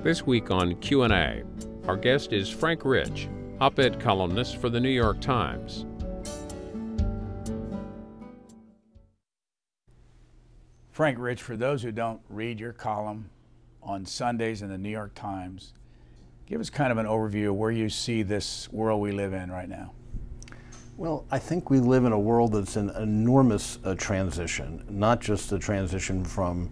This week on Q&A, our guest is Frank Rich, op-ed columnist for the New York Times. Frank Rich, for those who don't read your column on Sundays in the New York Times, give us kind of an overview of where you see this world we live in right now. Well, I think we live in a world that's an enormous transition, not just a transition from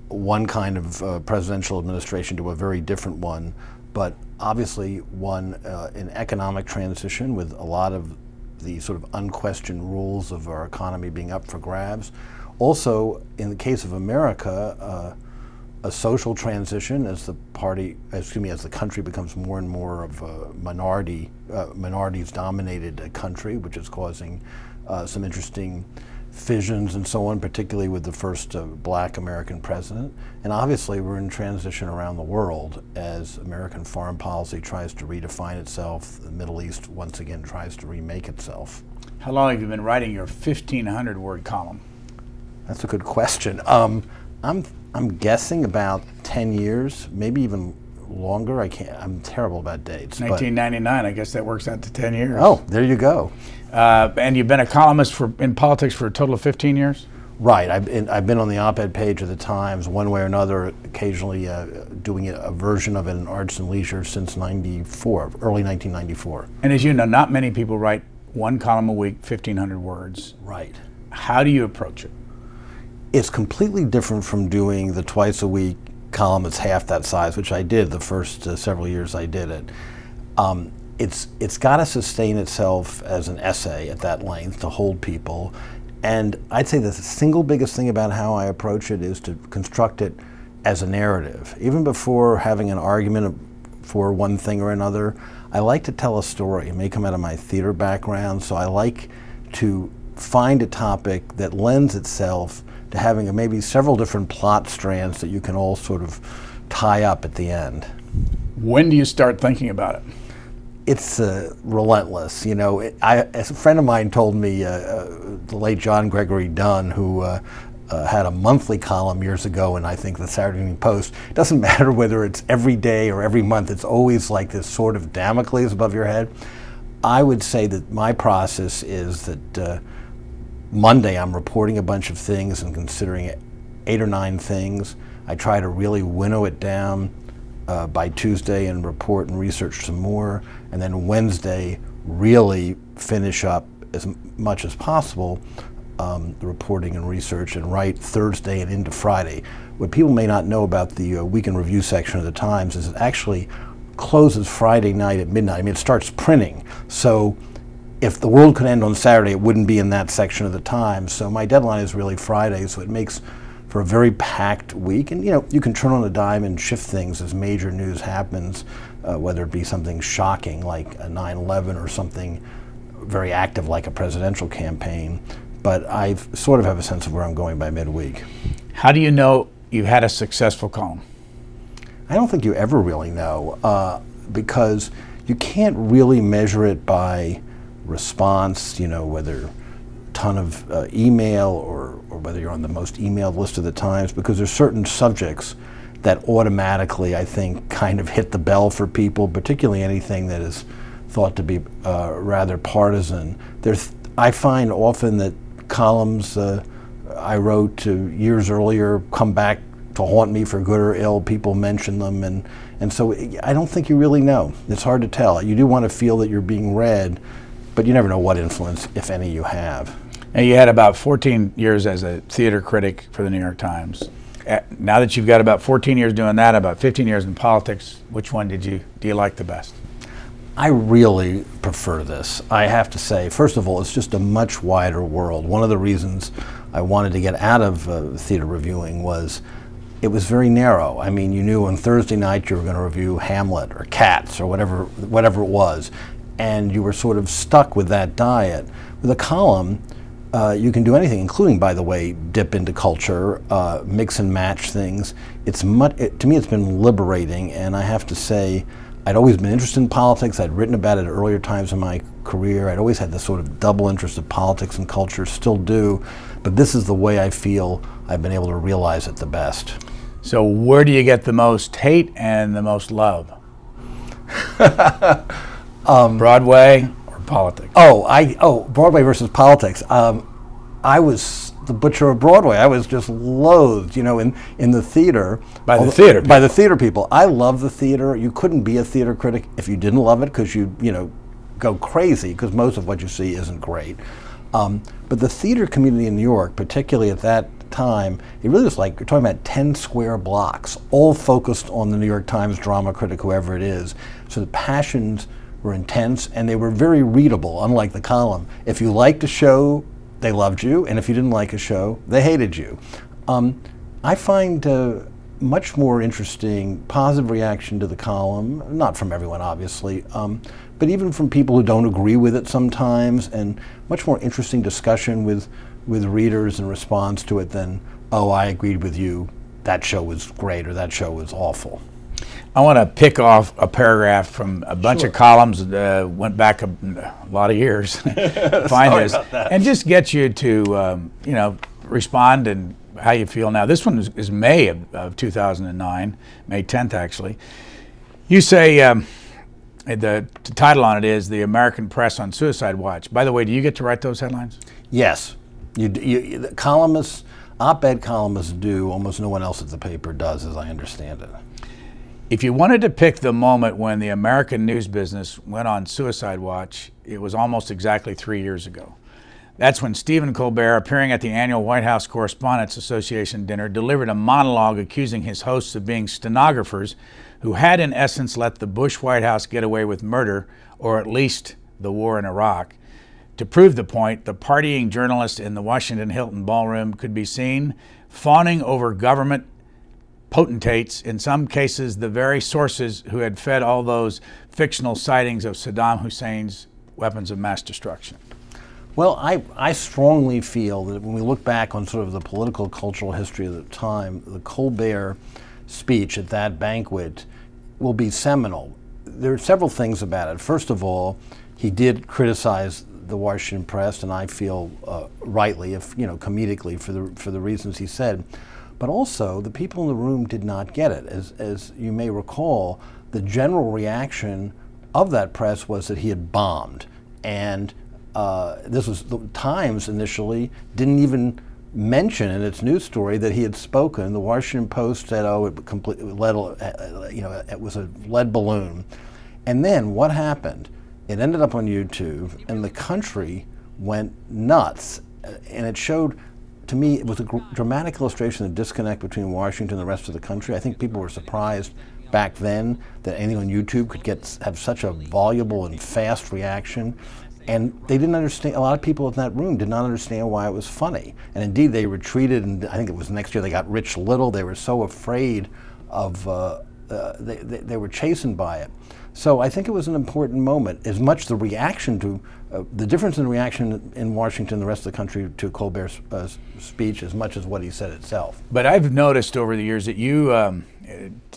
one kind of presidential administration to a very different one, but obviously one an economic transition with a lot of the sort of unquestioned rules of our economy being up for grabs. Also, in the case of America, a social transition as the country becomes more and more of a minorities-dominated country, which is causing some interesting fissions and so on, particularly with the first black American president. And obviously we're in transition around the world as American foreign policy tries to redefine itself. The Middle East once again tries to remake itself. How long have you been writing your 1,500-word column? That's a good question. I'm guessing about 10 years, maybe even longer. I'm terrible about dates. 1999, I guess that works out to 10 years. Oh, there you go. And you've been a columnist in politics for a total of 15 years? Right. I've been on the op-ed page of the Times one way or another, occasionally doing a version of it in Arts and Leisure since '94, early 1994. And as you know, not many people write one column a week, 1,500 words. Right. How do you approach it? It's completely different from doing the twice-a-week column that's half that size, which I did the first several years I did it. It's got to sustain itself as an essay at that length to hold people. And I'd say the single biggest thing about how I approach it is to construct it as a narrative. Even before having an argument for one thing or another, I like to tell a story. It may come out of my theater background, so I like to find a topic that lends itself to having maybe several different plot strands that you can all sort of tie up at the end. When do you start thinking about it? It's relentless. You know, as a friend of mine told me, the late John Gregory Dunn, who had a monthly column years ago in, I think, the Saturday Evening Post, it doesn't matter whether it's every day or every month, it's always like this sort of Damocles above your head. I would say that my process is that Monday I'm reporting a bunch of things and considering 8 or 9 things. I try to really winnow it down by Tuesday and report and research some more, and then Wednesday really finish up as much as possible the reporting and research, and write Thursday and into Friday. What people may not know about the Week in Review section of the Times is it actually closes Friday night at midnight. I mean, it starts printing, so if the world could end on Saturday, it wouldn't be in that section of the Times. So my deadline is really Friday, so it makes for a very packed week. And you know, you can turn on a dime and shift things as major news happens, whether it be something shocking like a 9/11 or something very active like a presidential campaign. But I sort of have a sense of where I'm going by midweek. How do you know you've had a successful column? I don't think you ever really know, because you can't really measure it by response, you know, whether ton of email or whether you're on the most emailed list of the Times, because there's certain subjects that automatically, I think, kind of hit the bell for people, particularly anything that is thought to be rather partisan. I find often that columns I wrote years earlier come back to haunt me for good or ill. People mention them, and so I don't think you really know. It's hard to tell. You do want to feel that you're being read, but you never know what influence, if any, you have. Now, you had about 14 years as a theater critic for the New York Times. Now that you've got about 14 years doing that, about 15 years in politics, which one do you like the best? I really prefer this. I have to say, first of all, it's just a much wider world. One of the reasons I wanted to get out of theater reviewing was it was very narrow. I mean, you knew on Thursday night you were going to review Hamlet or Cats or whatever it was, and you were sort of stuck with that diet. With a column, you can do anything, including, by the way, dip into culture, mix and match things. To me, it's been liberating, and I have to say, I'd always been interested in politics. I'd written about it at earlier times in my career. I'd always had this sort of double interest of politics and culture, still do, but this is the way I feel I've been able to realize it the best. So where do you get the most hate and the most love? Broadway or politics? Broadway versus politics. I was the butcher of Broadway. I was just loathed, in the theater. By the theater people. By the theater people. I love the theater. You couldn't be a theater critic if you didn't love it, because you go crazy, because most of what you see isn't great. But the theater community in New York, particularly at that time, it really was like, you're talking about 10 square blocks, all focused on the New York Times drama critic, whoever it is. So the passions were intense, and they were very readable, unlike the column. If you liked a show, they loved you, and if you didn't like a show, they hated you. I find much more interesting positive reaction to the column, not from everyone, obviously, but even from people who don't agree with it sometimes, and much more interesting discussion with readers in response to it than, oh, I agreed with you, that show was great, or that show was awful. I want to pick off a paragraph from a bunch of columns that went back a lot of years. Find this and just get you to respond and how you feel now. This one is May of 2009, May 10th actually. You say the title on it is "The American Press on Suicide Watch." By the way, do you get to write those headlines? Yes, the columnists, op-ed columnists do. Almost no one else at the paper does, as I understand it. If you wanted to pick the moment when the American news business went on suicide watch, it was almost exactly 3 years ago. That's when Stephen Colbert, appearing at the annual White House Correspondents Association dinner, delivered a monologue accusing his hosts of being stenographers who had in essence let the Bush White House get away with murder, or at least the war in Iraq. To prove the point, the partying journalist in the Washington Hilton ballroom could be seen fawning over government potentates, in some cases the very sources who had fed all those fictional sightings of Saddam Hussein's weapons of mass destruction. Well, I strongly feel that when we look back on sort of the political cultural history of the time, the Colbert speech at that banquet will be seminal. There are several things about it. First of all, he did criticize the Washington press, and I feel rightly, if comedically, for the reasons he said. But also, the people in the room did not get it. As you may recall, the general reaction of that press was that he had bombed. And this was, the Times initially didn't even mention in its news story that he had spoken. The Washington Post said, oh, it was a lead balloon. And then what happened? It ended up on YouTube, and the country went nuts. And it showed, to me, it was a dramatic illustration of the disconnect between Washington and the rest of the country. I think people were surprised back then that anything on YouTube could have such a voluble and fast reaction. And they didn't understand, a lot of people in that room did not understand why it was funny. And indeed, they retreated, and I think it was next year they got rich little. They were so afraid of, they were chastened by it. So I think it was an important moment, as much the reaction to, the difference in reaction in Washington and the rest of the country to Colbert's speech, as much as what he said itself. But I've noticed over the years that you,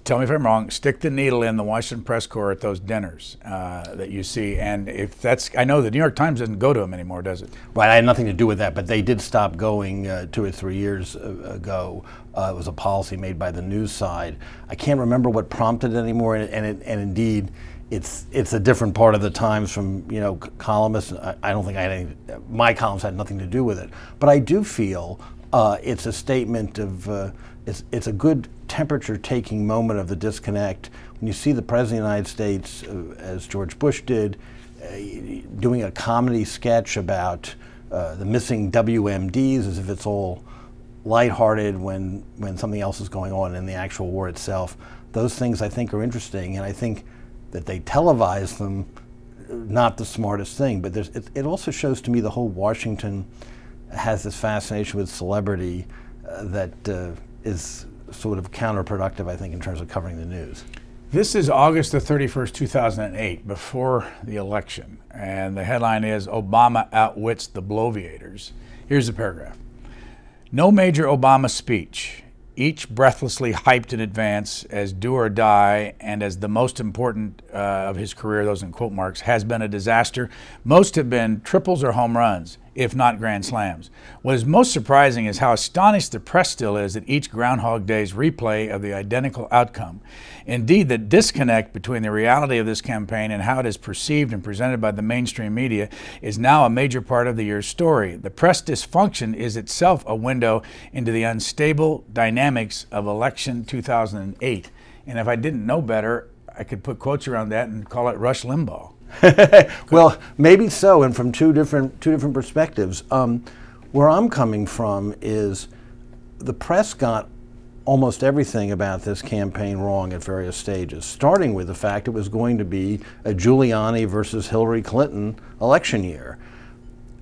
tell me if I'm wrong, stick the needle in the Washington press corps at those dinners that you see. And if that's, I know the New York Times doesn't go to them anymore, does it? Right, I had nothing to do with that, but they did stop going 2 or 3 years ago. It was a policy made by the news side. I can't remember what prompted it anymore, and indeed, it's a different part of the Times from columnists. I don't think my columns had nothing to do with it, but I do feel it's a statement of it's a good temperature-taking moment of the disconnect when you see the President of the United States, as George Bush did, doing a comedy sketch about the missing WMDs, as if it's all lighthearted when something else is going on in the actual war itself. Those things I think are interesting, and I think that they televise them, not the smartest thing, but it also shows to me the whole Washington has this fascination with celebrity that is sort of counterproductive, I think, in terms of covering the news. This is August the 31st, 2008, before the election, and the headline is Obama outwits the bloviators. Here's the paragraph. No major Obama speech, each breathlessly hyped in advance as do or die and as the most important of his career, those in quote marks, has been a disaster. Most have been triples or home runs. if not grand slams. What is most surprising is how astonished the press still is at each Groundhog Day's replay of the identical outcome. Indeed, the disconnect between the reality of this campaign and how it is perceived and presented by the mainstream media is now a major part of the year's story. The press dysfunction is itself a window into the unstable dynamics of election 2008. And if I didn't know better, I could put quotes around that and call it Rush Limbaugh. Well, maybe so, and from two different perspectives. Where I'm coming from is the press got almost everything about this campaign wrong at various stages, starting with the fact it was going to be a Giuliani versus Hillary Clinton election year.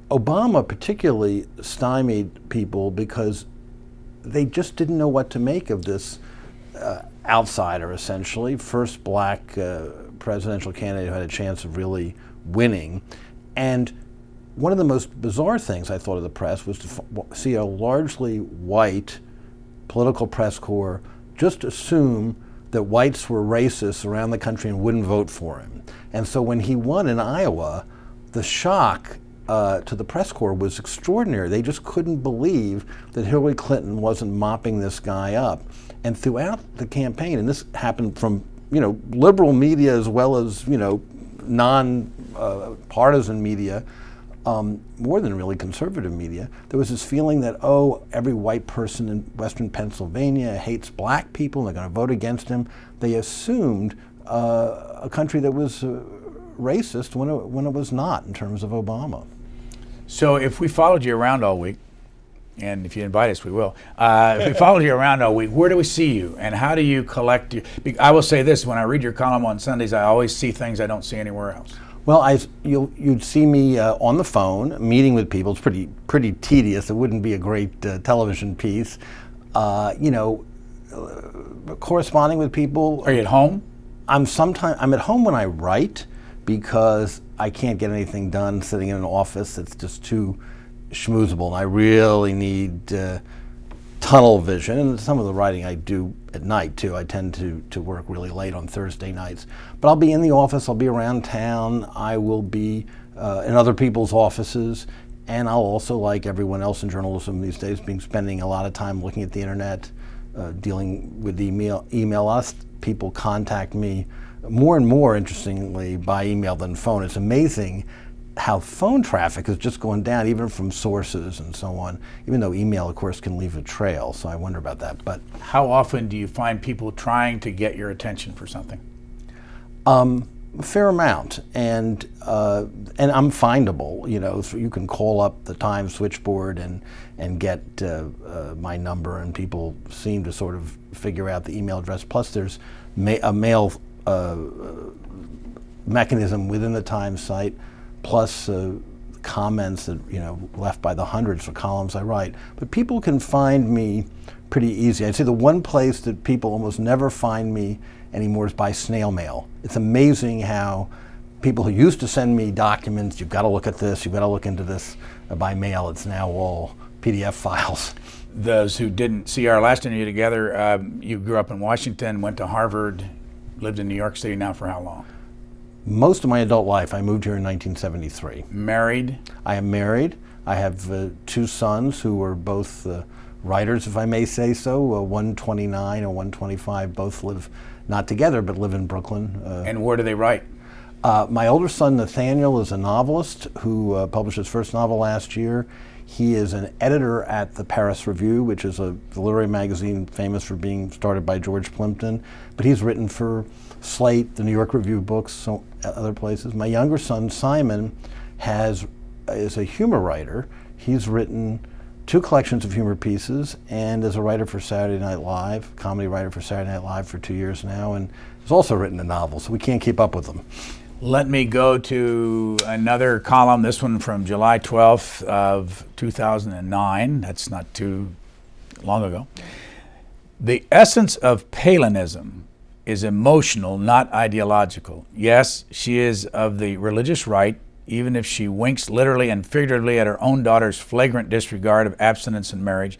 Obama particularly stymied people because they just didn't know what to make of this outsider, essentially, first black presidential candidate who had a chance of really winning. And one of the most bizarre things I thought of the press was to see a largely white political press corps just assume that whites were racists around the country and wouldn't vote for him. And so when he won in Iowa, the shock to the press corps was extraordinary. They just couldn't believe that Hillary Clinton wasn't mopping this guy up. And throughout the campaign, and this happened from liberal media as well as non-partisan media, more than really conservative media, there was this feeling that, oh, every white person in Western Pennsylvania hates black people and they're going to vote against him. They assumed a country that was racist when it was not, in terms of Obama. So if we followed you around all week, and if you invite us, we will. If we followed you around all week, where do we see you, and how do you collect your? I will say this: when I read your column on Sundays, I always see things I don't see anywhere else. Well, you'd see me on the phone, meeting with people. It's pretty tedious. It wouldn't be a great television piece. Corresponding with people. Are you at home? I'm at home when I write, because I can't get anything done sitting in an office. It's just too schmoozable, and I really need tunnel vision. And some of the writing I do at night too. I tend to work really late on Thursday nights. But I'll be in the office, I'll be around town, I will be in other people's offices, and I'll also, like everyone else in journalism these days, spending a lot of time looking at the internet, dealing with email. A lot of people contact me more and more, interestingly, by email than phone. It's amazing how phone traffic is just going down, even from sources and so on, even though email, of course, can leave a trail. So I wonder about that. But how often do you find people trying to get your attention for something? A fair amount, and I'm findable. So you can call up the Times switchboard and get my number, and people seem to sort of figure out the email address. Plus, there's a mail mechanism within the Times site, plus comments that left by the hundreds for columns I write. But people can find me pretty easy. I'd say the one place that people almost never find me anymore is by snail mail. It's amazing how people who used to send me documents, you've got to look at this, you've got to look into this, by mail, it's now all PDF files. Those who didn't see our last interview together, you grew up in Washington, went to Harvard, lived in New York City now for how long? Most of my adult life. I moved here in 1973. Married? I am married. I have two sons who are both writers, if I may say so. One 29 and one 25. Both live, not together, but live in Brooklyn. And where do they write? My older son, Nathaniel, is a novelist who published his first novel last year. He is an editor at the Paris Review, which is a literary magazine famous for being started by George Plimpton. But he's written for Slate, the New York Review of Books, so other places. My younger son, Simon, is a humor writer. He's written 2 collections of humor pieces and is a writer for Saturday Night Live, comedy writer for Saturday Night Live for 2 years now, and has also written a novel, so we can't keep up with them. Let me go to another column, this one from July 12th of 2009. That's not too long ago. The essence of Palinism is emotional, not ideological. Yes, she is of the religious right, even if she winks literally and figuratively at her own daughter's flagrant disregard of abstinence and marriage.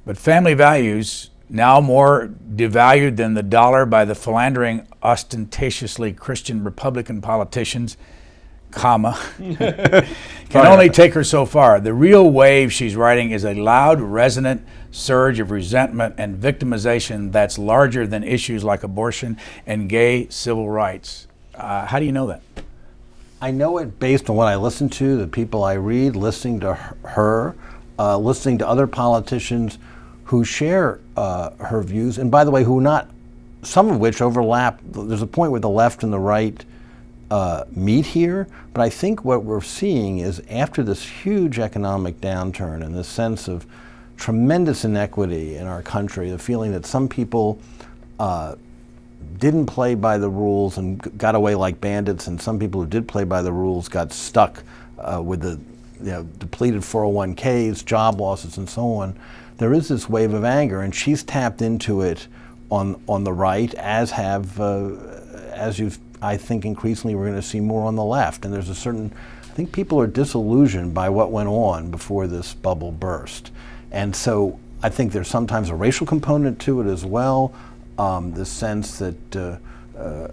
But family values, now more devalued than the dollar by the philandering, ostentatiously Christian Republican politicians, comma, can only take her so far. The real wave she's riding is a loud, resonant surge of resentment and victimization that's larger than issues like abortion and gay civil rights. How do you know that? I know it based on what I listen to, the people I read, listening to her, listening to other politicians who share her views, and by the way, some of which overlap. There's a point where the left and the right meet here, but I think what we're seeing is after this huge economic downturn and this sense of tremendous inequity in our country, the feeling that some people didn't play by the rules and got away like bandits, and some people who did play by the rules got stuck with the depleted 401ks, job losses, and so on. There is this wave of anger, and she's tapped into it on the right, as I think increasingly we're going to see more on the left. And there's I think people are disillusioned by what went on before this bubble burst. And so I think there's sometimes a racial component to it as well. The sense that,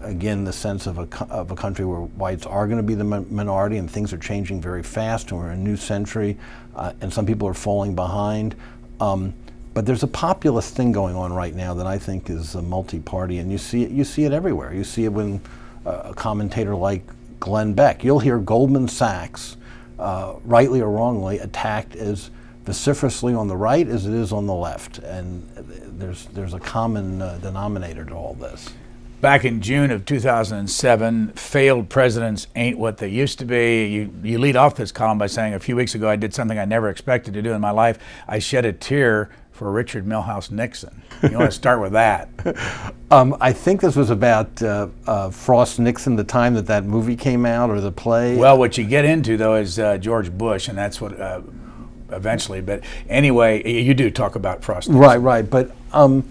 again, the sense of a country where whites are going to be the minority, and things are changing very fast, and we're in a new century, and some people are falling behind. But there's a populist thing going on right now that I think is multi-party, and you see it everywhere. You see it when a commentator like Glenn Beck, you'll hear Goldman Sachs, rightly or wrongly, attacked as vociferously on the right as it is on the left, and there's a common denominator to all this. Back in June of 2007, failed presidents ain't what they used to be. You lead off this column by saying, a few weeks ago I did something I never expected to do in my life. I shed a tear for Richard Milhous Nixon. You want to start with that? I think this was about Frost Nixon, the time that movie came out, or the play. Well, what you get into, though, is George Bush, and that's what eventually. But anyway, you do talk about Frost Nixon. Right. But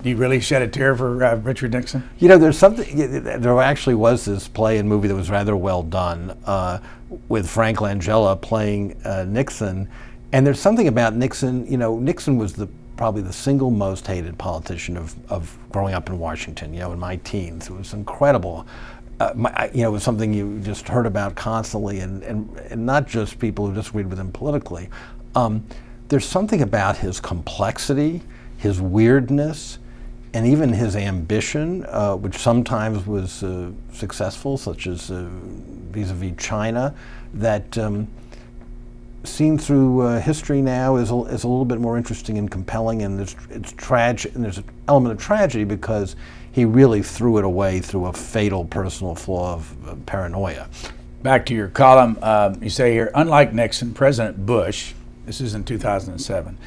you really shed a tear for Richard Nixon? You know, there's something. There actually was this play and movie that was rather well done with Frank Langella playing Nixon, and there's something about Nixon. You know, Nixon was probably the single most hated politician of growing up in Washington. You know, in my teens, it was incredible. It was something you just heard about constantly, and not just people who disagreed with him politically. There's something about his complexity, his weirdness, and even his ambition, which sometimes was successful, such as vis-a-vis China, that seen through history now is a little bit more interesting and compelling, and it's tragic, and there's an element of tragedy because he really threw it away through a fatal personal flaw of paranoia. Back to your column, you say here, unlike Nixon, President Bush, this is in 2007,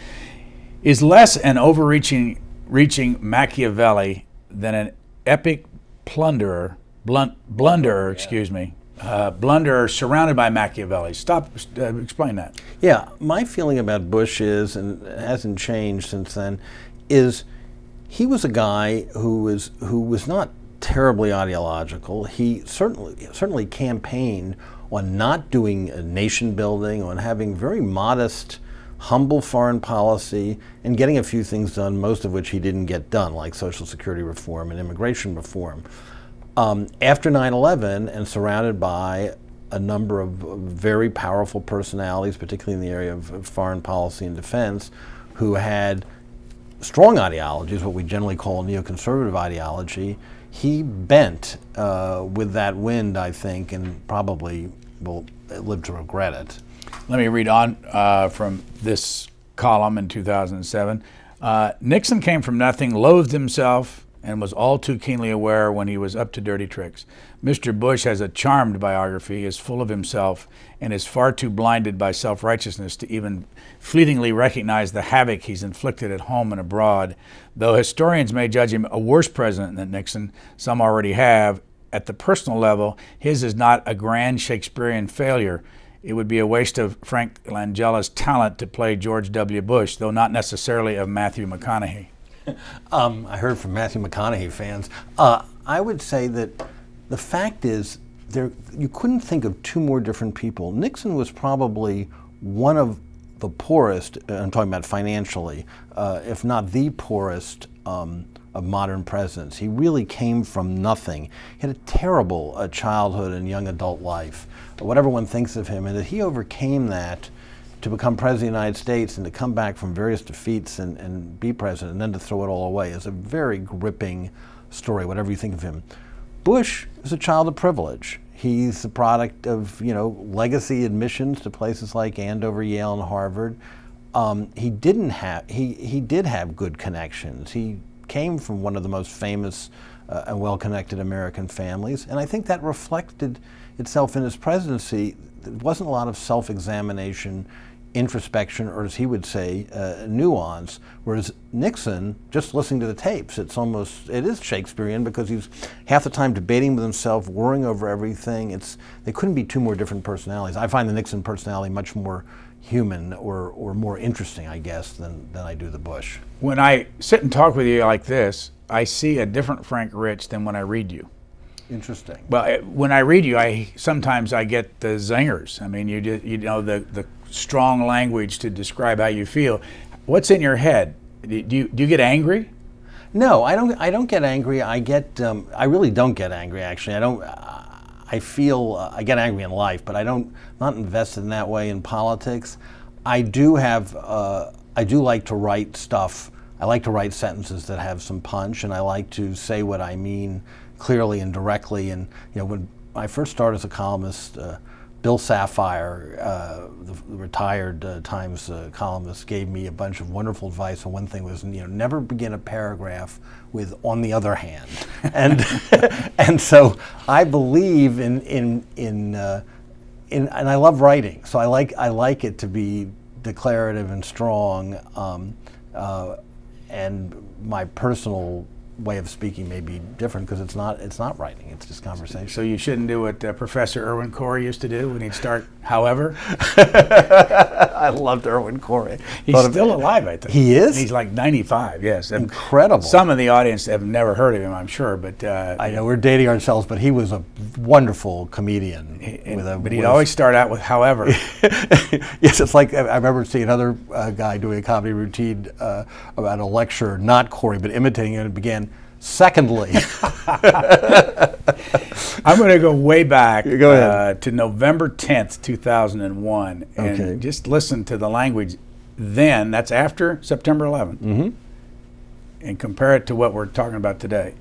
is less an overreaching Machiavelli than an epic blunderer surrounded by Machiavelli. Explain that. Yeah, my feeling about Bush is, and it hasn't changed since then, is he was a guy who was not terribly ideological. He certainly campaigned on not doing nation building, on having very modest, humble foreign policy, and getting a few things done, most of which he didn't get done, like Social Security reform and immigration reform. After 9/11, and surrounded by a number of very powerful personalities, particularly in the area of foreign policy and defense, who had strong ideologies, what we generally call neoconservative ideology, he bent with that wind, I think, and probably will live to regret it. Let me read on from this column in 2007. Nixon came from nothing, loathed himself, and was all too keenly aware when he was up to dirty tricks. Mr. Bush has a charmed biography, is full of himself, and is far too blinded by self-righteousness to even fleetingly recognize the havoc he's inflicted at home and abroad. Though historians may judge him a worse president than Nixon, some already have, at the personal level, his is not a grand Shakespearean failure. It would be a waste of Frank Langella's talent to play George W. Bush, though not necessarily of Matthew McConaughey. I heard from Matthew McConaughey fans. I would say that the fact is, you couldn't think of two more different people. Nixon was probably one of the poorest, I'm talking about financially, if not the poorest modern presidents. He really came from nothing. He had a terrible childhood and young adult life, whatever one thinks of him, and that he overcame that to become president of the United States and to come back from various defeats and be president and then to throw it all away is a very gripping story, whatever you think of him. Bush is a child of privilege. He's the product of, legacy admissions to places like Andover, Yale, and Harvard. He did have good connections. He came from one of the most famous and well-connected American families, and I think that reflected itself in his presidency. There wasn't a lot of self-examination, introspection, or as he would say, nuance. Whereas Nixon, just listening to the tapes, it is Shakespearean, because he's half the time debating with himself, worrying over everything. They couldn't be two more different personalities. I find the Nixon personality much more human or more interesting, I guess, than I do the Bush. When I sit and talk with you like this, I see a different Frank Rich than when I read you. Interesting. Well, when I read you, sometimes I get the zingers. I mean, the strong language to describe how you feel. What's in your head? Do you get angry? No, I don't get angry. I really don't get angry. Actually, I feel I get angry in life, but not invested in that way in politics. I do like to write stuff. I like to write sentences that have some punch, and I like to say what I mean clearly and directly. And when I first started as a columnist, Bill Sapphire, the retired Times columnist, gave me a bunch of wonderful advice. And one thing was, never begin a paragraph with "on the other hand," and so I believe in and I love writing. So I like it to be declarative and strong, and my personal way of speaking may be different because it's not writing, it's just conversation. So you shouldn't do what Professor Irwin Corey used to do when he'd start, however? I loved Irwin Corey. He's still alive, I think. He is? He's like 95, yes. Incredible. Some of the audience have never heard of him, I'm sure, but... I know, we're dating ourselves, but he was a wonderful comedian. But he'd always start out with however. Yes, it's like, I remember seeing another guy doing a comedy routine about a lecture, not Corey, but imitating him, and it began, "Secondly." I'm going to go way back Go ahead. To November 10th, 2001, and just listen to the language then. That's after September 11th, and compare it to what we're talking about today.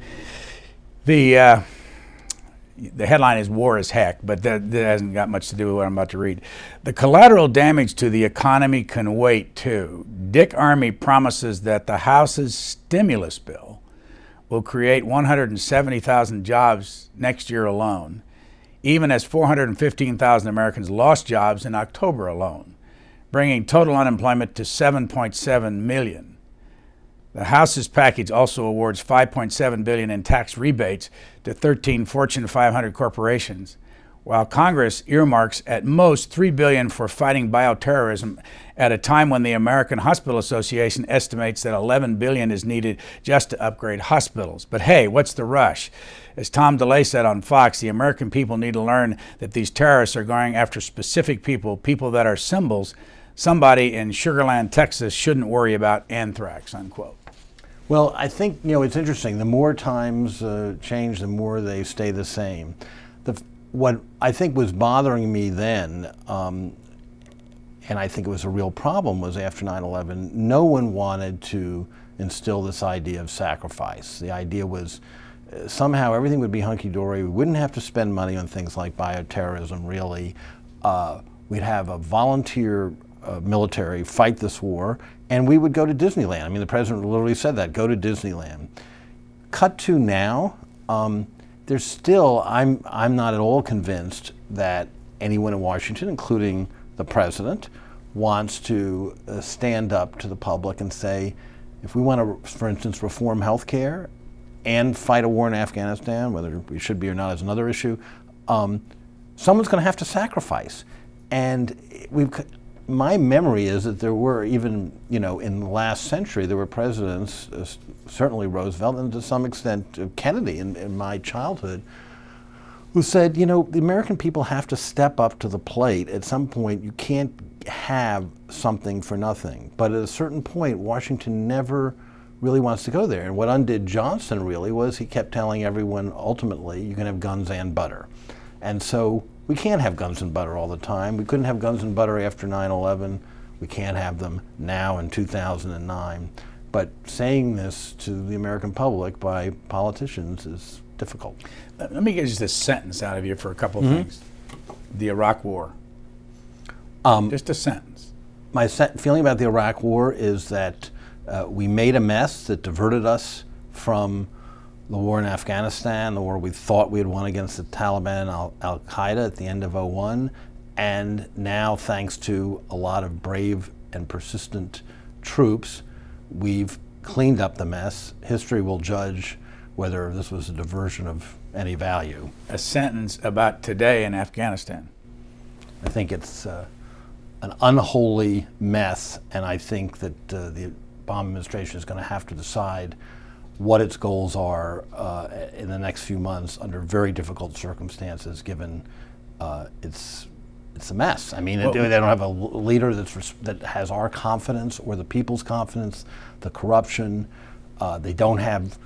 The headline is "War is Heck," but that hasn't got much to do with what I'm about to read. "The collateral damage to the economy can wait, too. Dick Armey promises that the House's stimulus bill will create 170,000 jobs next year alone, even as 415,000 Americans lost jobs in October alone, bringing total unemployment to 7.7 million. The House's package also awards $5.7 billion in tax rebates to 13 Fortune 500 corporations, while Congress earmarks at most $3 billion for fighting bioterrorism at a time when the American Hospital Association estimates that $11 billion is needed just to upgrade hospitals. But hey, what's the rush? As Tom DeLay said on Fox, the American people need to learn that these terrorists are going after specific people that are symbols. Somebody in Sugar Land, Texas shouldn't worry about anthrax," unquote. Well, I think, it's interesting. The more times change, the more they stay the same. What I think was bothering me then, and I think it was a real problem, was after 9/11, no one wanted to instill this idea of sacrifice. The idea was somehow everything would be hunky-dory. We wouldn't have to spend money on things like bioterrorism, really. We'd have a volunteer military fight this war, and we would go to Disneyland. I mean, the president literally said that, go to Disneyland. Cut to now, there's still, I'm not at all convinced that anyone in Washington, including the president, wants to stand up to the public and say, if we want to, for instance, reform health care and fight a war in Afghanistan, whether we should be or not is another issue, someone's going to have to sacrifice. And my memory is that there were even, in the last century, there were presidents, certainly Roosevelt and to some extent Kennedy in my childhood, who said, the American people have to step up to the plate. At some point, you can't have something for nothing. But at a certain point, Washington never really wants to go there. And what undid Johnson really was he kept telling everyone, ultimately, you can have guns and butter. And so we can't have guns and butter all the time. We couldn't have guns and butter after 9/11. We can't have them now in 2009. But saying this to the American public by politicians is difficult. Let me get just a sentence out of you for a couple of things. The Iraq War. Just a sentence. My feeling about the Iraq War is that we made a mess that diverted us from the war in Afghanistan, the war we thought we had won against the Taliban and Al-Qaeda at the end of '01. And now, thanks to a lot of brave and persistent troops, we've cleaned up the mess. History will judge whether this was a diversion of any value. A sentence about today in Afghanistan. I think it's an unholy mess, and I think that the Obama administration is going to have to decide what its goals are in the next few months under very difficult circumstances, given it's a mess. I mean, they don't have a leader that has our confidence or the people's confidence, the corruption. They don't have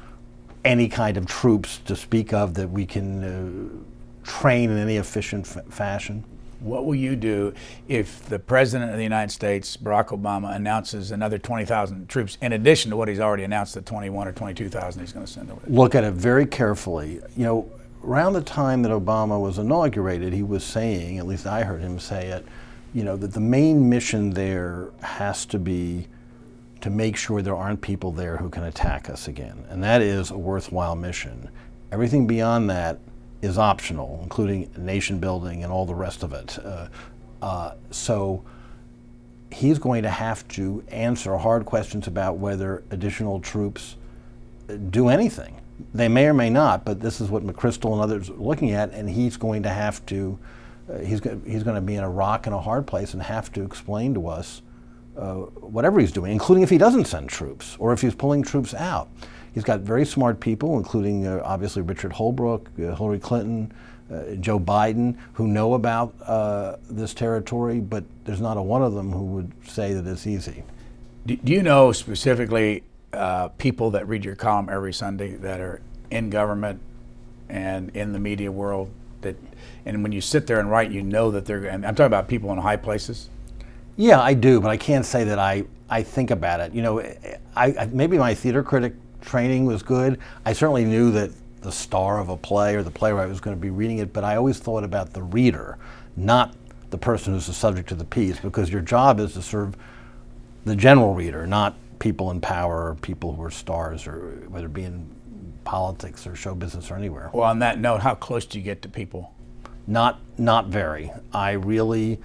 any kind of troops to speak of that we can train in any efficient fashion. What will you do if the President of the United States, Barack Obama, announces another 20,000 troops in addition to what he's already announced, the 21 or 22,000 he's going to send over there? Look at it very carefully. You know, around the time that Obama was inaugurated, he was saying, at least I heard him say it, you know, that the main mission there has to be to make sure there aren't people there who can attack us again. And that is a worthwhile mission. Everything beyond that is optional, including nation building and all the rest of it. So he's going to have to answer hard questions about whether additional troops do anything. They may or may not, but this is what McChrystal and others are looking at, and he's going to have to, he's going to be in a rock and a hard place and have to explain to us whatever he's doing, including if he doesn't send troops or if he's pulling troops out. He's got very smart people, including obviously Richard Holbrooke, Hillary Clinton, Joe Biden, who know about this territory, but there's not a one of them who would say that it's easy. Do you know specifically people that read your column every Sunday that are in government and in the media world, and when you sit there and write, you know that they're, and I'm talking about people in high places? Yeah, I do, but I can't say that I think about it. You know, maybe my theater critic training was good. I certainly knew that the star of a play or the playwright was going to be reading it, but I always thought about the reader, not the person who's the subject of the piece, because your job is to serve the general reader, not people in power or people who are stars, or whether it be in politics or show business or anywhere. Well, on that note, how close do you get to people? Not very. I really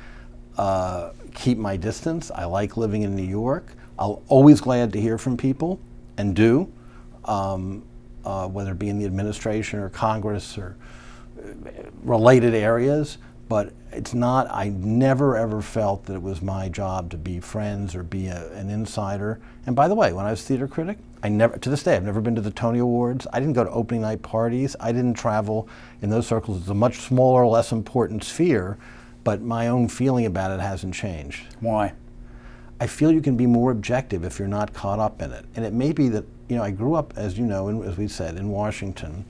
keep my distance. I like living in New York. I'm always glad to hear from people, and do. Whether it be in the administration or Congress or related areas, but it's not, I never ever felt that it was my job to be friends or be an insider. And by the way, when I was theater critic, to this day, I've never been to the Tony Awards. I didn't go to opening night parties. I didn't travel in those circles. It's a much smaller, less important sphere, but my own feeling about it hasn't changed. Why? I feel you can be more objective if you're not caught up in it. And it may be that, you know, I grew up, as you know, as we said, in Washington.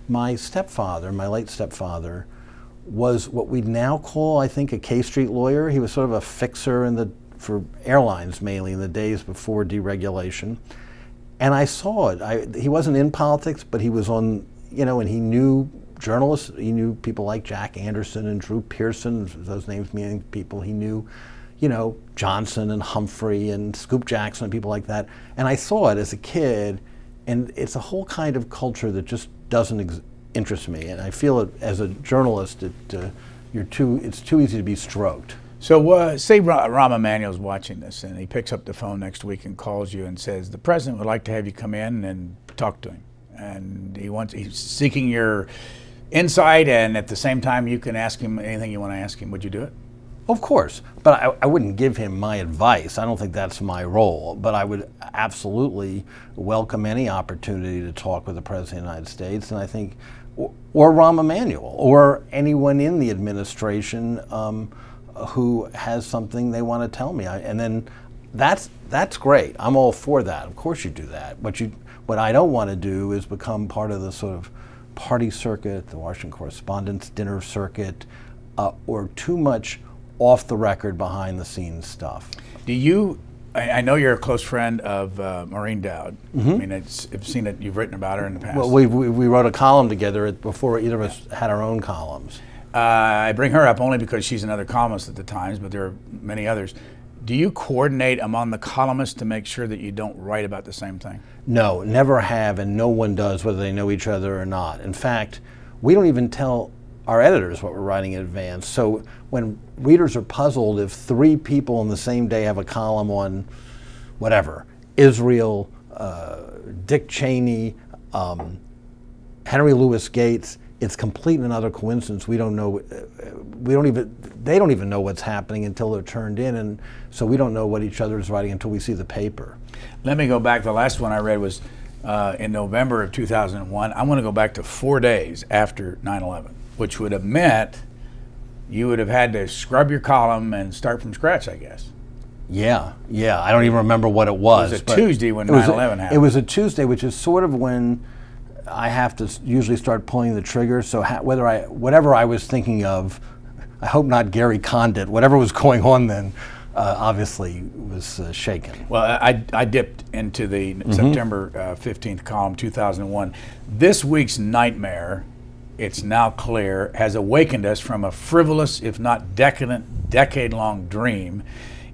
My stepfather, my late stepfather, was what we'd now call, I think, a K Street lawyer. He was sort of a fixer for airlines, mainly in the days before deregulation. And I saw it. He wasn't in politics, but he was on, you know, and he knew journalists. He knew people like Jack Anderson and Drew Pearson, those names meaning people. He knew, you know, Johnson and Humphrey and Scoop Jackson and people like that. And I saw it as a kid, and it's a whole kind of culture that just doesn't interest me. And I feel it as a journalist, it's too easy to be stroked. So say Rahm Emanuel's watching this, and he picks up the phone next week and calls you and says, the president would like to have you come in and talk to him. And he's seeking your insight, and at the same time you can ask him anything you want to ask him. Would you do it? Of course, but I wouldn't give him my advice. I don't think that's my role, but I would absolutely welcome any opportunity to talk with the President of the United States, and I think, or Rahm Emanuel, or anyone in the administration who has something they want to tell me. And then that's great. I'm all for that. Of course you do that. What I don't want to do is become part of the sort of party circuit, the Washington Correspondents' Dinner circuit, or too much off the record, behind the scenes stuff. Do you? I know you're a close friend of Maureen Dowd. Mm-hmm. I mean, I've seen it. You've written about her in the past. Well, we wrote a column together before either of us had our own columns. I bring her up only because she's another columnist at the Times, but there are many others. Do you coordinate among the columnists to make sure that you don't write about the same thing? No, never have, and no one does, whether they know each other or not. In fact, we don't even tell our editors what we're writing in advance. So when readers are puzzled if 3 people in the same day have a column on whatever, Israel, Dick Cheney, Henry Louis Gates, it's complete and utter coincidence. They don't even know what's happening until they're turned in, and so we don't know what each other is writing until we see the paper. Let me go back. The last one I read was in November of 2001. I want to go back to 4 days after 9/11, which would have meant you would have had to scrub your column and start from scratch, I guess. Yeah. I don't even remember what it was. It was a Tuesday when 9/11 happened. It was a Tuesday, which is sort of when I have to usually start pulling the trigger. So whatever I was thinking of, I hope not Gary Condit, whatever was going on then, obviously was shaken. Well, I dipped into the September 15th column, 2001. This week's nightmare, it's now clear, has awakened us from a frivolous, if not decadent, decade-long dream,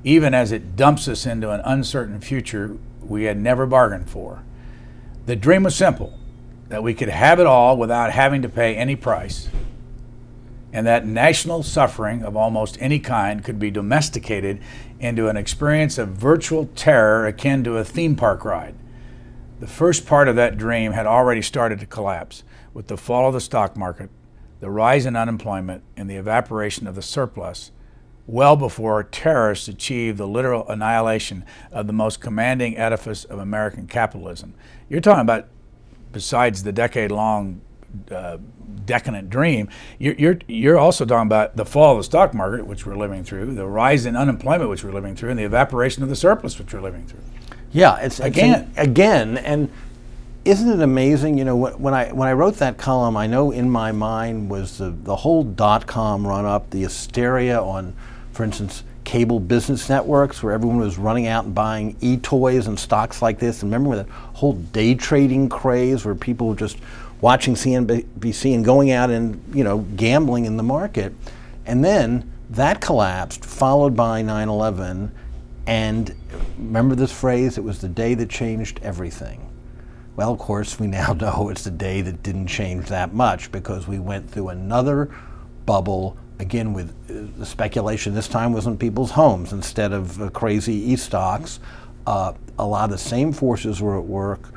even as it dumps us into an uncertain future we had never bargained for. The dream was simple, that we could have it all without having to pay any price, and that national suffering of almost any kind could be domesticated into an experience of virtual terror akin to a theme park ride. The first part of that dream had already started to collapse with the fall of the stock market, the rise in unemployment, and the evaporation of the surplus, well before terrorists achieved the literal annihilation of the most commanding edifice of American capitalism. You're talking about, besides the decade-long decadent dream, you're also talking about the fall of the stock market, which we're living through, the rise in unemployment, which we're living through, and the evaporation of the surplus, which we're living through. Yeah, it's again, and isn't it amazing? You know, when I wrote that column, I know in my mind was the whole .com run up, the hysteria on, for instance, cable business networks, where everyone was running out and buying e-toys and stocks like this. And remember that whole day trading craze, where people were just watching CNBC and going out and gambling in the market, and then that collapsed, followed by 9/11. And remember this phrase, it was the day that changed everything. Well, of course, we now know it's the day that didn't change that much, because we went through another bubble, again with the speculation this time was in people's homes instead of crazy e-stocks. A lot of the same forces were at work,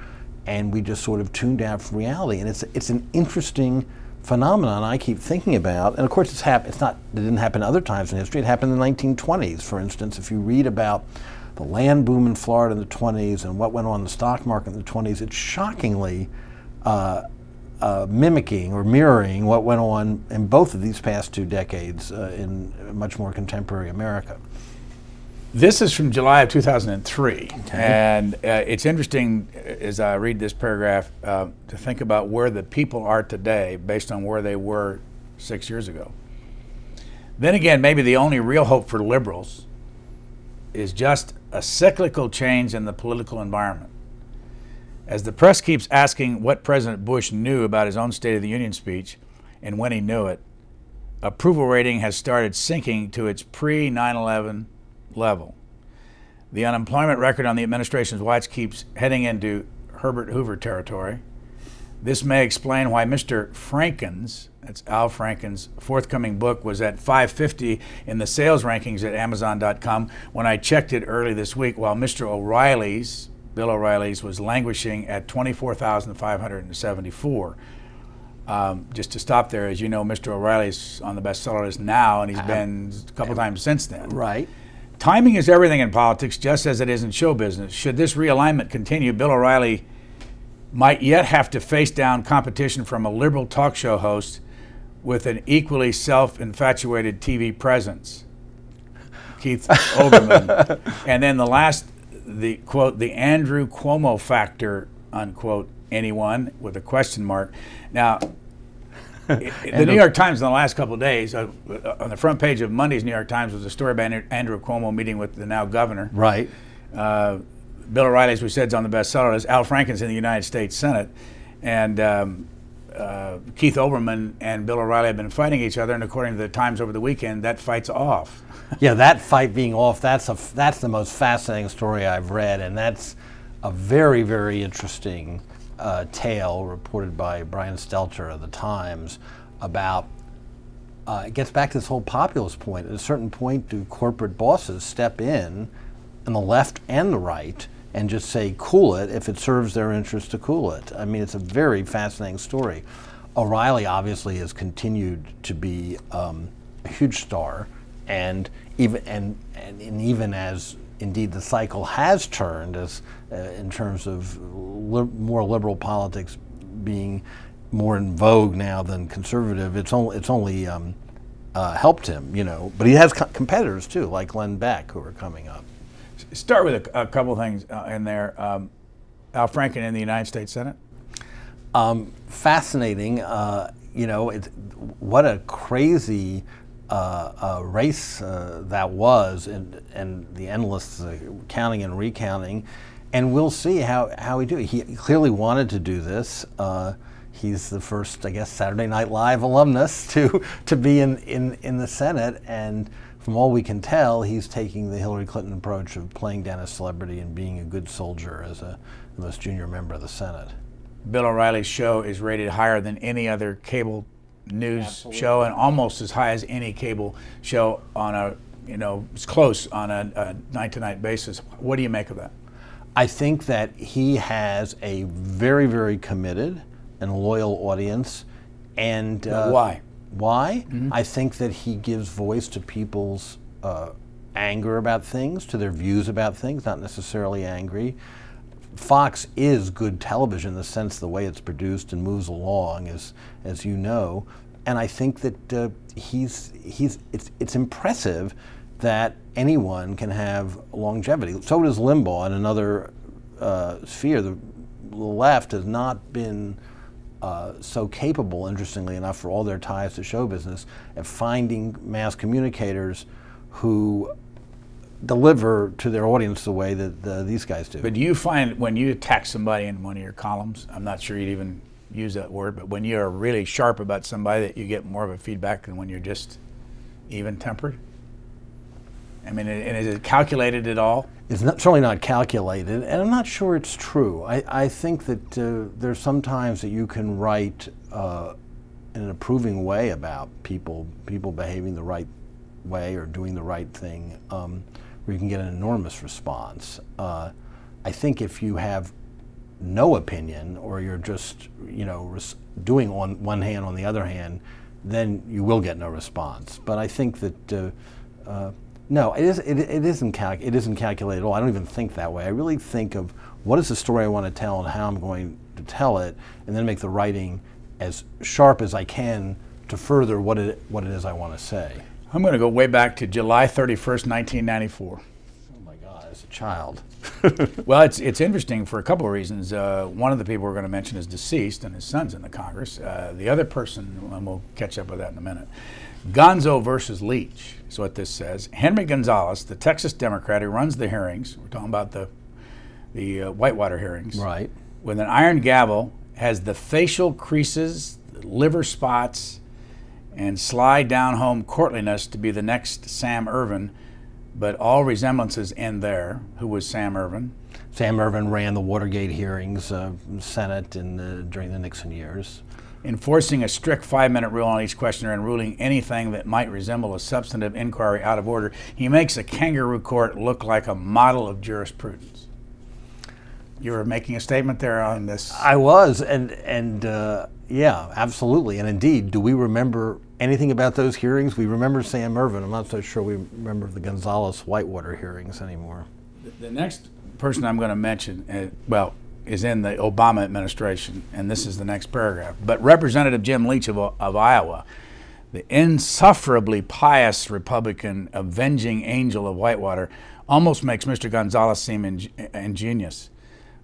and we just sort of tuned out from reality. And it's an interesting phenomenon I keep thinking about. And of course, it didn't happen other times in history. It happened in the 1920s, for instance. If you read about the land boom in Florida in the 20s and what went on in the stock market in the 20s, it's shockingly mimicking or mirroring what went on in both of these past 2 decades in much more contemporary America. This is from July of 2003, okay. And it's interesting as I read this paragraph to think about where the people are today based on where they were 6 years ago. Then again, maybe the only real hope for liberals is just a cyclical change in the political environment. As the press keeps asking what President Bush knew about his own State of the Union speech and when he knew it, approval rating has started sinking to its pre-9/11 level. The unemployment record on the administration's watch keeps heading into Herbert Hoover territory. This may explain why Mr. Franken's, that's Al Franken's, forthcoming book was at 550 in the sales rankings at Amazon.com when I checked it early this week, while Mr. O'Reilly's, Bill O'Reilly's, was languishing at 24,574. Just to stop there, as you know, Mr. O'Reilly's on the bestseller list now, and he's been a couple times since then. Right. Timing is everything in politics, just as it is in show business. Should this realignment continue, Bill O'Reilly might yet have to face down competition from a liberal talk show host with an equally self-infatuated TV presence. Keith Olbermann. And then the last, the quote, the Andrew Cuomo factor, unquote, anyone, with a question mark. Now, the New York Times in the last couple of days, on the front page of Monday's New York Times was a story about Andrew Cuomo meeting with the now governor. Right. Bill O'Reilly, as we said, is on the bestseller list. Al Franken's in the United States Senate. And Keith Olbermann and Bill O'Reilly have been fighting each other, and according to the Times over the weekend, that fight's off. Yeah, that fight being off, that's the most fascinating story I've read, and that's a very, very interesting tale reported by Brian Stelter of the Times about, it gets back to this whole populist point. At a certain point, do corporate bosses step in on the left and the right and just say, cool it, if it serves their interest to cool it? I mean, it's a very fascinating story. O'Reilly obviously has continued to be a huge star, and even as indeed the cycle has turned, as in terms of more liberal politics being more in vogue now than conservative, it's only helped him, you know. But he has competitors too, like Glenn Beck, who are coming up. Start with a couple of things in there. Al Franken in the United States Senate. Fascinating. You know, what a crazy race that was, and the endless counting and recounting. And we'll see how he do it. He clearly wanted to do this. He's the first, I guess, Saturday Night Live alumnus to be in the Senate, and from all we can tell, he's taking the Hillary Clinton approach of playing down a celebrity and being a good soldier as the most junior member of the Senate. Bill O'Reilly's show is rated higher than any other cable news show, and almost as high as any cable show on a, you know, it's close on a night-to-night basis. What do you make of that? I think that he has a very, very committed and loyal audience. And why? Why? Mm-hmm. I think that he gives voice to people's anger about things, to their views about things, not necessarily angry. Fox is good television in the sense the way it's produced and moves along, as you know. And I think that it's impressive that anyone can have longevity. So does Limbaugh in another sphere. The left has not been so capable, interestingly enough, for all their ties to show business, at finding mass communicators who deliver to their audience the way that these guys do. But do you find when you attack somebody in one of your columns, I'm not sure you'd even use that word, but when you're really sharp about somebody, that you get more of a feedback than when you're just even-tempered? I mean, and is it calculated at all? It's certainly not calculated, and I'm not sure it's true. I think that there's some times that you can write in an approving way about people behaving the right way or doing the right thing, where you can get an enormous response. I think if you have no opinion, or you're just, you know, doing on one hand on the other hand, then you will get no response. But I think that no, it isn't calculated at all. I don't even think that way. I really think of what is the story I want to tell and how I'm going to tell it, and then make the writing as sharp as I can to further what it is I want to say. I'm going to go way back to July 31st, 1994. Oh my God, as a child. Well, it's interesting for a couple of reasons. One of the people we're going to mention is deceased, and his son's in the Congress. The other person, and we'll catch up with that in a minute. Gonzo versus Leach is what this says. Henry Gonzalez, the Texas Democrat who runs the hearings, we're talking about the Whitewater hearings, right, with an iron gavel, has the facial creases, liver spots, and sly down-home courtliness to be the next Sam Ervin, but all resemblances end there. Who was Sam Ervin? Sam Ervin ran the Watergate hearings, Senate during the Nixon years. Enforcing a strict 5-minute rule on each questioner and ruling anything that might resemble a substantive inquiry out of order. He makes a kangaroo court look like a model of jurisprudence. You were making a statement there on this. I was, and yeah, absolutely. And indeed, do we remember anything about those hearings? We remember Sam Ervin. I'm not so sure we remember the Gonzalez-Whitewater hearings anymore. The next person I'm going to mention, is in the Obama administration, and this is the next paragraph. But Representative Jim Leach of Iowa, the insufferably pious Republican avenging angel of Whitewater, almost makes Mr. Gonzalez seem ingenious.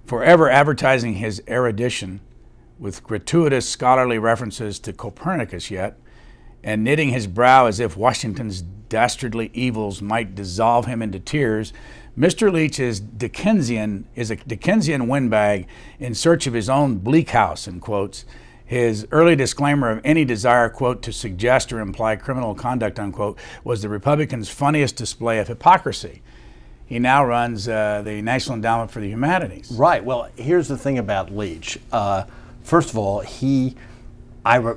Forever advertising his erudition with gratuitous scholarly references to Copernicus yet, and knitting his brow as if Washington's dastardly evils might dissolve him into tears, Mr. Leach is a Dickensian windbag in search of his own bleak house, in quotes. His early disclaimer of any desire, quote, to suggest or imply criminal conduct, unquote, was the Republicans' funniest display of hypocrisy. He now runs the National Endowment for the Humanities. Right. Well, here's the thing about Leach. First of all, I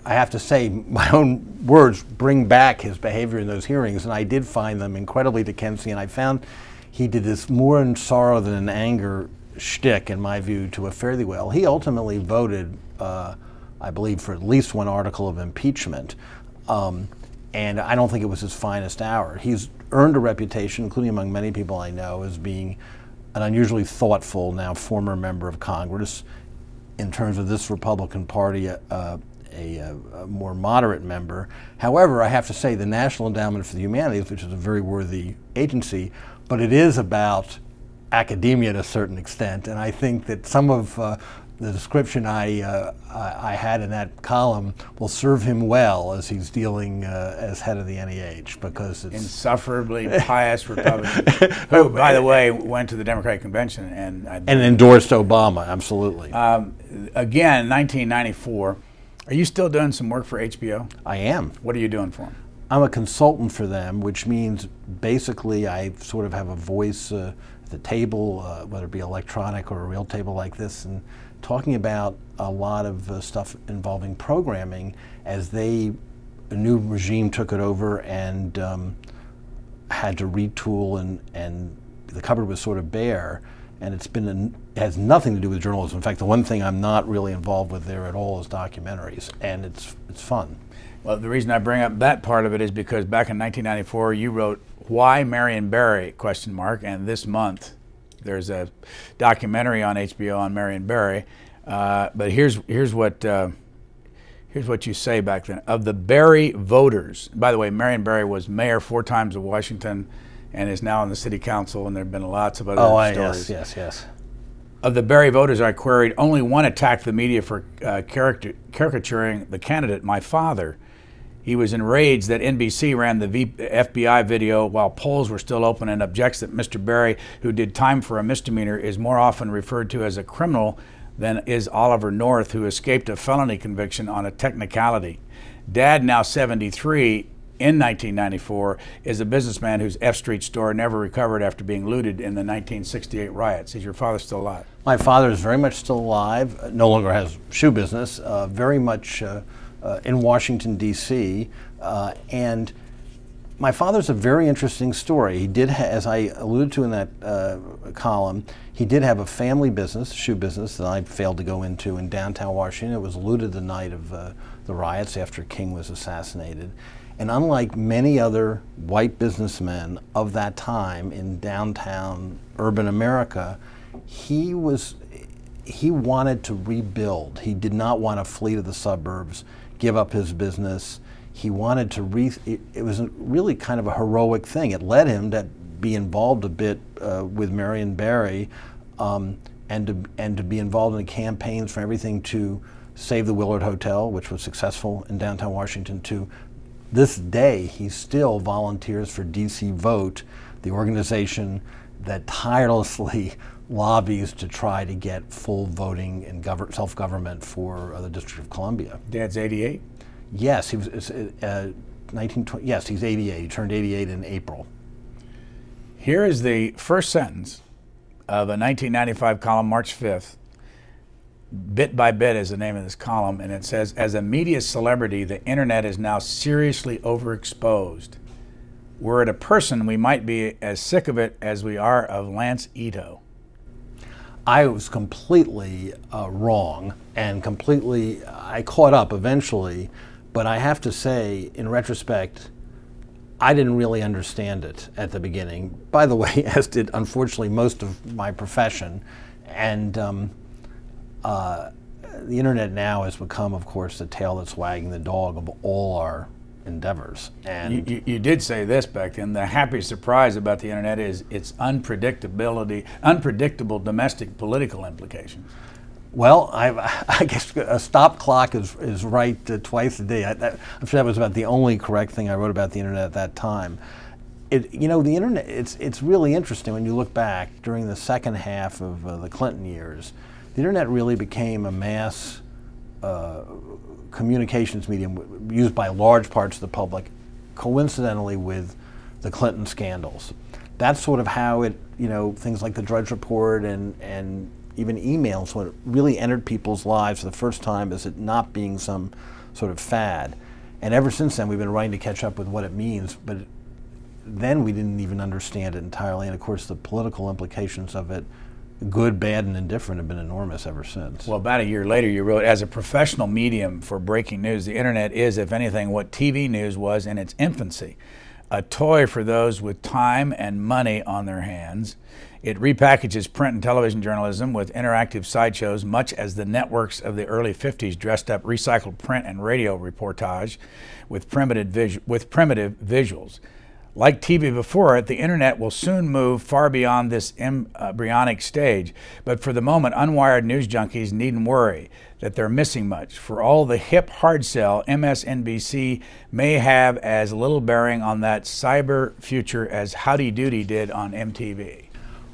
have to say, my own words bring back his behavior in those hearings, and I did find them incredibly Dickensian. I found he did this more in sorrow than in anger shtick, in my view, to a fare thee well. He ultimately voted, I believe, for at least one article of impeachment, and I don't think it was his finest hour. He's earned a reputation, including among many people I know, as being an unusually thoughtful, now former member of Congress. In terms of this Republican Party, a more moderate member. However, I have to say the National Endowment for the Humanities, which is a very worthy agency, but it is about academia to a certain extent, and I think that some of the description I had in that column will serve him well as he's dealing as head of the NEH, because it's insufferably pious Republican, who, by the way, went to the Democratic Convention and endorsed Obama, absolutely. Again, 1994. Are you still doing some work for HBO? I am. What are you doing for them? I'm a consultant for them, which means basically I sort of have a voice at the table, whether it be electronic or a real table like this, and talking about a lot of stuff involving programming as a new regime took it over and had to retool, and the cupboard was sort of bare. And it has nothing to do with journalism. In fact, the one thing I'm not really involved with there at all is documentaries, and it's fun. Well, the reason I bring up that part of it is because back in 1994, you wrote "Why Marion Barry?" ? And this month, there's a documentary on HBO on Marion Barry. But here's what you say back then. Of the Barry voters, by the way, Marion Barry was mayor 4 times of Washington, and is now on the city council, and there have been lots of other stories. Yes. Of the Barry voters I queried, only one attacked the media for caricaturing the candidate, my father. He was enraged that NBC ran the FBI video while polls were still open, and objects that Mr. Barry, who did time for a misdemeanor, is more often referred to as a criminal than is Oliver North, who escaped a felony conviction on a technicality. Dad, now 73, in 1994, is a businessman whose F Street store never recovered after being looted in the 1968 riots. Is your father still alive? My father is very much still alive, no longer has shoe business, very much in Washington, D.C., and my father's a very interesting story. He did, as I alluded to in that column, he did have a family business, shoe business, that I failed to go into in downtown Washington. It was looted the night of the riots after King was assassinated. And unlike many other white businessmen of that time in downtown urban America, he wanted to rebuild. He did not want to flee to the suburbs, give up his business. He wanted to it was really kind of a heroic thing. It led him to be involved a bit with Marion Barry, and to be involved in the campaigns from everything to save the Willard Hotel, which was successful in downtown Washington, to this day, he still volunteers for DC Vote, the organization that tirelessly lobbies to try to get full voting and self-government for the District of Columbia. Dad's 88? Yes, he was 1920. Yes, he's 88. He turned 88 in April. Here is the first sentence of a 1995 column, March 5th. Bit by Bit is the name of this column, and it says, as a media celebrity, the internet is now seriously overexposed. Were it a person, we might be as sick of it as we are of Lance Ito. I was completely wrong, and I caught up eventually, but I have to say, in retrospect, I didn't really understand it at the beginning. By the way, as did, unfortunately, most of my profession. And the internet now has become, of course, the tail that's wagging the dog of all our endeavors. And you did say this back then. The happy surprise about the internet is its unpredictable domestic political implications. well, I guess a stop clock is right twice a day. I'm sure that was about the only correct thing I wrote about the internet at that time. The internet, it's really interesting when you look back during the second half of the Clinton years. The internet really became a mass communications medium used by large parts of the public, coincidentally with the Clinton scandals. That's sort of how it, things like the Drudge Report and even emails, when it really entered people's lives for the first time as it not being some sort of fad. And ever since then, we've been trying to catch up with what it means, but then we didn't even understand it entirely. And of course, the political implications of it, good, bad, and indifferent, have been enormous ever since. Well, about a year later, you wrote, as a professional medium for breaking news, the internet is, if anything, what TV news was in its infancy. A toy for those with time and money on their hands. It repackages print and television journalism with interactive sideshows, much as the networks of the early 50s dressed up recycled print and radio reportage with primitive visuals. Like TV before it, the internet will soon move far beyond this embryonic stage. But for the moment, unwired news junkies needn't worry that they're missing much. For all the hip hard sell, MSNBC may have as little bearing on that cyber future as Howdy Doody did on MTV.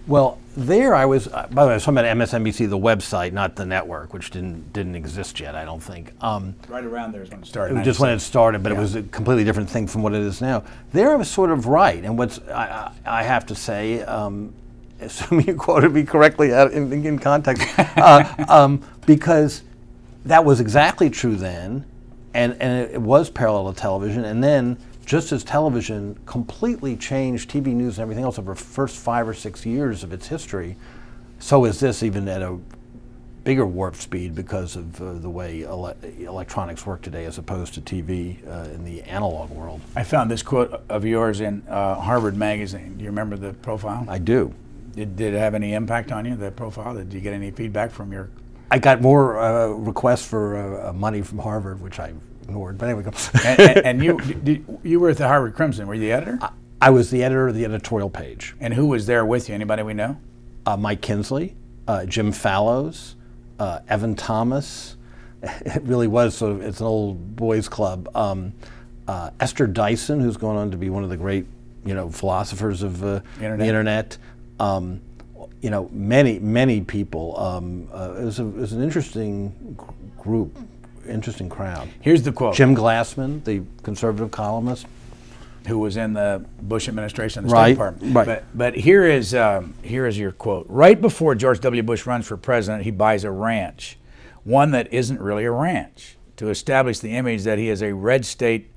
Well, there I was, by the way, I was talking about MSNBC, the website, not the network, which didn't exist yet, I don't think. Right around there is when it started. It was just when it started, but yeah. It was a completely different thing from what it is now. There I was sort of right, and I have to say, assuming you quoted me correctly in context, because that was exactly true then, and it was parallel to television, and then just as television completely changed TV news and everything else over the first 5 or 6 years of its history, so is this, even at a bigger warp speed because of the way electronics work today as opposed to TV in the analog world. I found this quote of yours in Harvard Magazine. Do you remember the profile? I do. Did it have any impact on you, the profile? Did you get any feedback from your... I got more requests for money from Harvard, which I ignored, but anyway. And you were at the Harvard Crimson. Were you the editor? I was the editor of the editorial page. And who was there with you? Anybody we know? Mike Kinsley, Jim Fallows, Evan Thomas. It really was sort of, it's an old boys club. Esther Dyson, who's gone on to be one of the great, philosophers of the internet. Many people. It was an interesting group, interesting crowd. Here's the quote. Jim Glassman, the conservative columnist, who was in the Bush administration, the State Department. Right. But here is your quote. Right before George W. Bush runs for president, he buys a ranch, one that isn't really a ranch, to establish the image that he is a red state,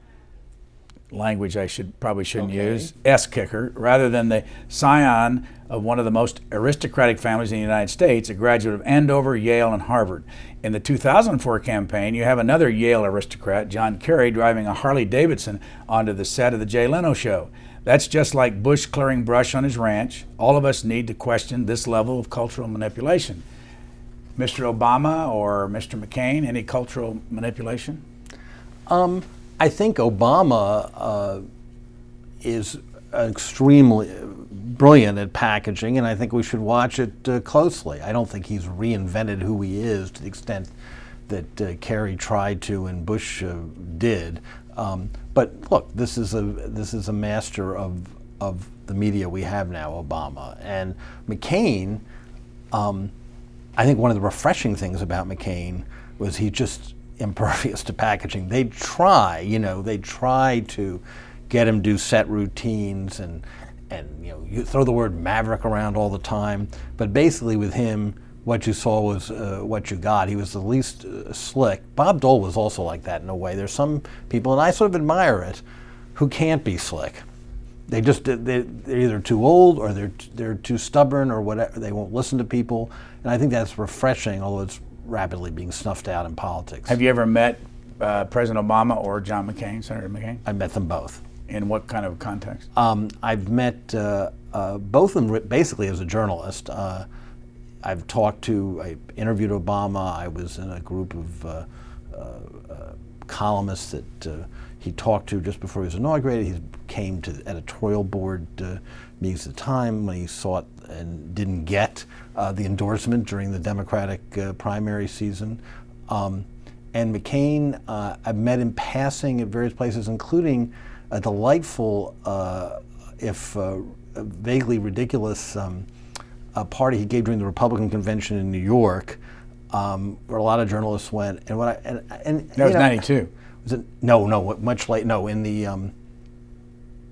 language I probably shouldn't use, S-kicker, rather than the scion of one of the most aristocratic families in the United States, a graduate of Andover, Yale, and Harvard. In the 2004 campaign, you have another Yale aristocrat, John Kerry, driving a Harley Davidson onto the set of the Jay Leno show. That's just like Bush clearing brush on his ranch. All of us need to question this level of cultural manipulation. Mr. Obama or Mr. McCain, any cultural manipulation? I think Obama is extremely brilliant at packaging, and I think we should watch it closely. I don't think he's reinvented who he is to the extent that Kerry tried to and Bush did. But look, this is a master of the media we have now, Obama. And McCain, I think one of the refreshing things about McCain was he just impervious to packaging. They try to get him do set routines and you throw the word maverick around all the time, but basically with him, what you saw was what you got. He was the least slick. Bob Dole was also like that in a way. There's some people, and I sort of admire it, who can't be slick. They're either too old or they're too stubborn or whatever. They won't listen to people, and I think that's refreshing, although it's rapidly being snuffed out in politics. Have you ever met President Obama or John McCain, Senator McCain? I met them both. In what kind of context? I've met both of them basically as a journalist. I've I interviewed Obama. I was in a group of columnists that he talked to just before he was inaugurated. He came to the editorial board meetings at the time when he sought and didn't get the endorsement during the Democratic primary season. And McCain, I've met in passing at various places, including a delightful, if vaguely ridiculous, party he gave during the Republican convention in New York, where a lot of journalists went. And what that was 92. Was it? No, much late. No, in the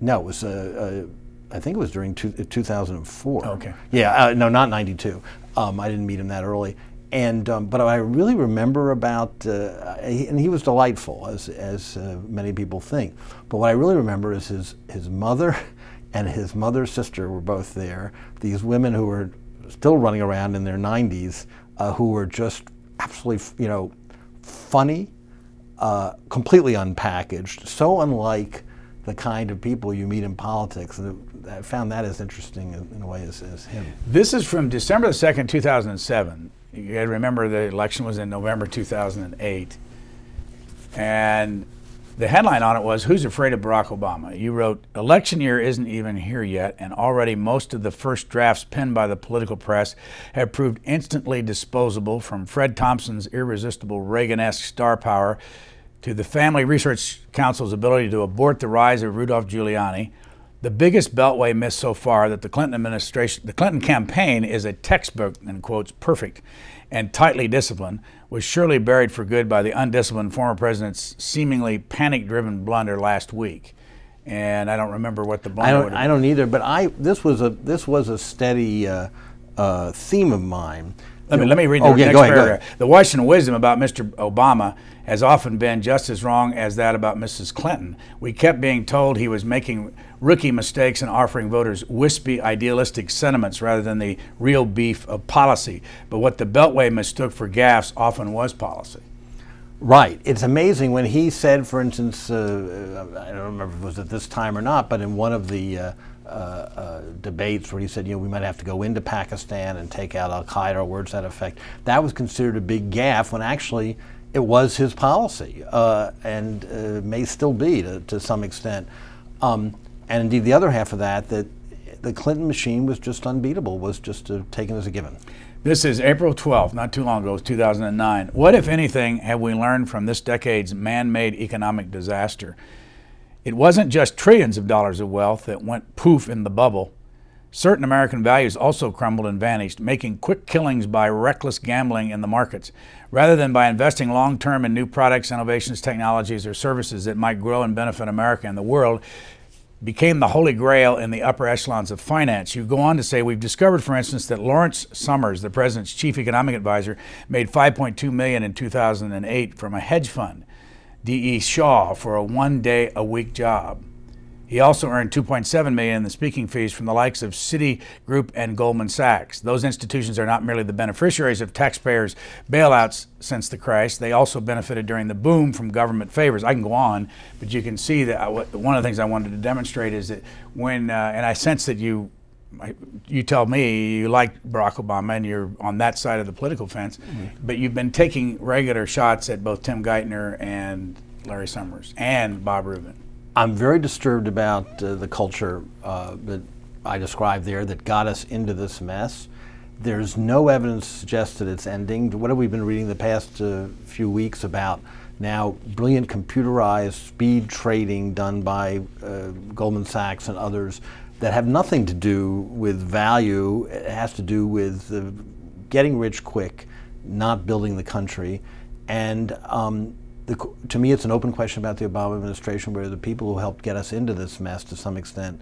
no, it was. I think it was during 2004. Okay. Yeah, no, not 92. I didn't meet him that early. And but I really remember about, and he was delightful, as many people think. But what I really remember is his mother and his mother's sister were both there. These women who were still running around in their 90s, who were just absolutely, funny, completely unpackaged, so unlike the kind of people you meet in politics. And I found that as interesting in a way as him. This is from December the 2nd, 2007. You got to remember the election was in November 2008. And the headline on it was, "Who's Afraid of Barack Obama?" You wrote, "Election year isn't even here yet, and already most of the first drafts penned by the political press have proved instantly disposable, from Fred Thompson's irresistible Reagan-esque star power to the Family Research Council's ability to abort the rise of Rudolph Giuliani. The biggest beltway miss so far that the Clinton campaign is a textbook, in quotes, perfect and tightly disciplined, was surely buried for good by the undisciplined former president's seemingly panic-driven blunder last week." And I don't remember what the blunder would have been. I don't either, but this was a steady theme of mine. Let me read the next paragraph. "The Washington wisdom about Mr. Obama has often been just as wrong as that about Mrs. Clinton. We kept being told he was making rookie mistakes and offering voters wispy, idealistic sentiments rather than the real beef of policy. But what the Beltway mistook for gaffes often was policy." Right. It's amazing when he said, for instance, I don't remember if it was at this time or not, but in one of the debates where he said, we might have to go into Pakistan and take out Al-Qaeda, or words to that effect, that was considered a big gaffe when actually it was his policy, and may still be to some extent. And indeed, the other half of that the Clinton machine was just unbeatable, was just taken as a given. This is April 12th, not too long ago, 2009. "What, if anything, have we learned from this decade's man-made economic disaster? It wasn't just trillions of dollars of wealth that went poof in the bubble. Certain American values also crumbled and vanished, making quick killings by reckless gambling in the markets, rather than by investing long-term in new products, innovations, technologies, or services that might grow and benefit America and the world, became the holy grail in the upper echelons of finance." You go on to say, "We've discovered, for instance, that Lawrence Summers, the president's chief economic advisor, made $5.2 million in 2008 from a hedge fund, D.E. Shaw, for a one-day-a-week job. He also earned $2.7 million in the speaking fees from the likes of Citigroup and Goldman Sachs. Those institutions are not merely the beneficiaries of taxpayers' bailouts since the crisis. They also benefited during the boom from government favors." I can go on, but you can see that one of the things I wanted to demonstrate is that when, and I sense that you tell me you like Barack Obama and you're on that side of the political fence, but you've been taking regular shots at both Tim Geithner and Larry Summers and Bob Rubin. I'm very disturbed about the culture that I described there that got us into this mess. There's no evidence to suggest that it's ending. What have we been reading the past few weeks about now brilliant computerized speed trading done by Goldman Sachs and others that have nothing to do with value. It has to do with getting rich quick, not building the country. And to me, it's an open question about the Obama administration, where the people who helped get us into this mess to some extent,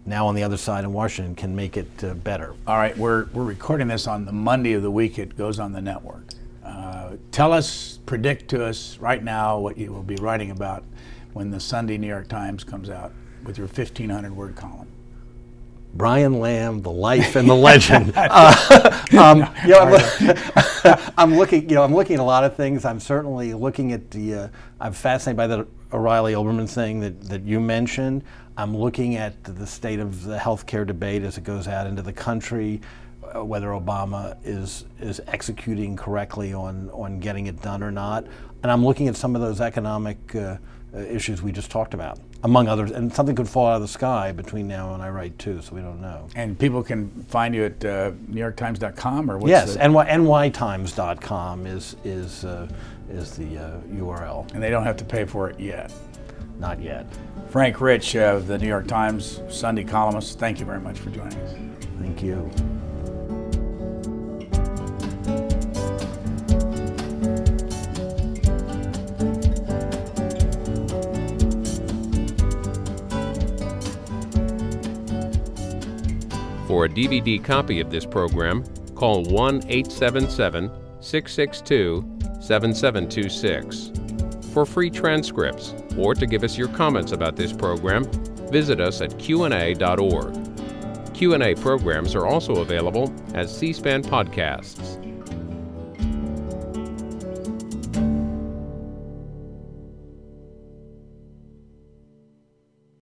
now on the other side in Washington, can make it better. All right, we're recording this on the Monday of the week it goes on the network. Tell us, predict to us right now what you will be writing about when the Sunday New York Times comes out with your 1,500-word column. Brian Lamb, the life and the legend. I'm looking at a lot of things. I'm certainly looking at I'm fascinated by the O'Reilly Oberman thing that you mentioned. I'm looking at the state of the healthcare debate as it goes out into the country. whether Obama is executing correctly on getting it done or not. And I'm looking at some of those economic issues we just talked about, among others. And something could fall out of the sky between now and I write too, so we don't know. And people can find you at NewYorkTimes.com or what's yes, the... nytimes.com is the URL. And they don't have to pay for it yet. Not yet. Frank Rich of the New York Times, Sunday columnist, thank you very much for joining us. Thank you. For a DVD copy of this program, call 1-877-662-7726. For free transcripts or to give us your comments about this program, visit us at qna.org. Q&A programs are also available as C-SPAN podcasts.